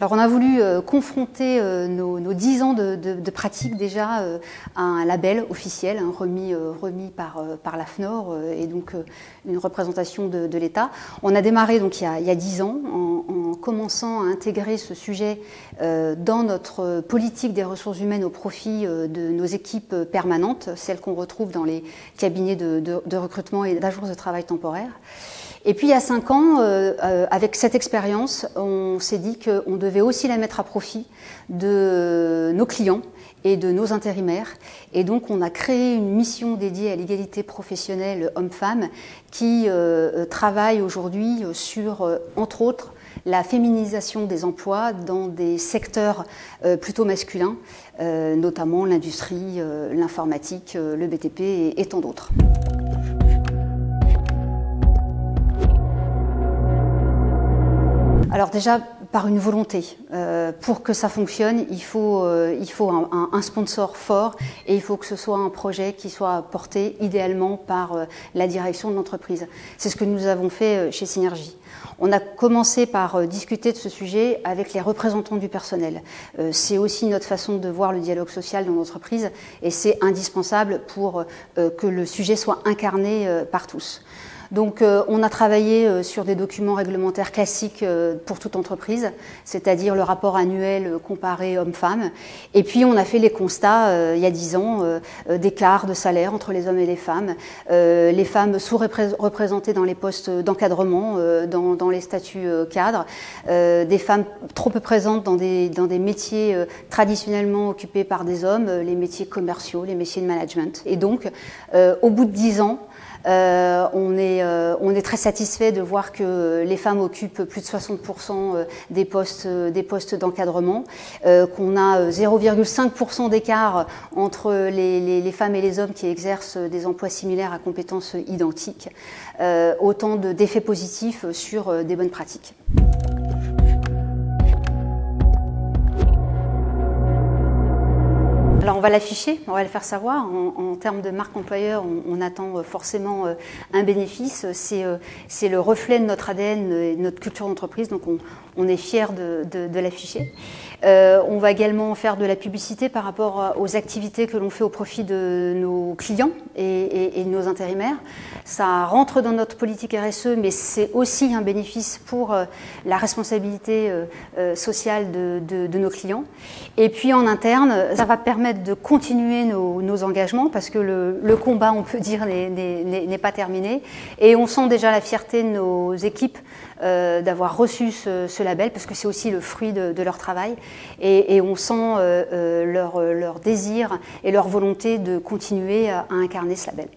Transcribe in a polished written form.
Alors on a voulu confronter nos 10 ans de pratique déjà à un label officiel remis par l'AFNOR et donc une représentation de l'État. On a démarré donc il y a 10 ans en commençant à intégrer ce sujet dans notre politique des ressources humaines au profit de nos équipes permanentes, celles qu'on retrouve dans les cabinets de recrutement et d'agences de travail temporaire. Et puis il y a 5 ans, avec cette expérience, on s'est dit qu'on devait aussi la mettre à profit de nos clients et de nos intérimaires. Et donc on a créé une mission dédiée à l'égalité professionnelle homme-femme qui travaille aujourd'hui sur, entre autres, la féminisation des emplois dans des secteurs plutôt masculins, notamment l'industrie, l'informatique, le BTP et tant d'autres. Alors déjà, par une volonté. Pour que ça fonctionne, il faut un sponsor fort et il faut que ce soit un projet qui soit porté idéalement par la direction de l'entreprise. C'est ce que nous avons fait chez Synergie. On a commencé par discuter de ce sujet avec les représentants du personnel. C'est aussi notre façon de voir le dialogue social dans l'entreprise et c'est indispensable pour que le sujet soit incarné par tous. Donc on a travaillé sur des documents réglementaires classiques pour toute entreprise, c'est-à-dire le rapport annuel comparé hommes-femmes. Et puis on a fait les constats il y a 10 ans d'écart de salaire entre les hommes et les femmes sous-représentées dans les postes d'encadrement, dans les statuts cadres, des femmes trop peu présentes dans des métiers traditionnellement occupés par des hommes, les métiers commerciaux, les métiers de management. Et donc au bout de 10 ans, on est très satisfait de voir que les femmes occupent plus de 60% des postes d'encadrement, qu'on a 0,5% d'écart entre les femmes et les hommes qui exercent des emplois similaires à compétences identiques, autant d'effets positifs sur des bonnes pratiques. Alors on va l'afficher, on va le faire savoir. En termes de marque employeur, on attend forcément un bénéfice. C'est le reflet de notre ADN et de notre culture d'entreprise, donc on est fiers de l'afficher. On va également faire de la publicité par rapport aux activités que l'on fait au profit de nos clients et de nos intérimaires. Ça rentre dans notre politique RSE, mais c'est aussi un bénéfice pour la responsabilité sociale de nos clients. Et puis en interne, ça va permettre de continuer nos engagements parce que le combat, on peut dire, n'est pas terminé. Et on sent déjà la fierté de nos équipes d'avoir reçu ce label parce que c'est aussi le fruit de leur travail. Et on sent leur désir et leur volonté de continuer à incarner ce label.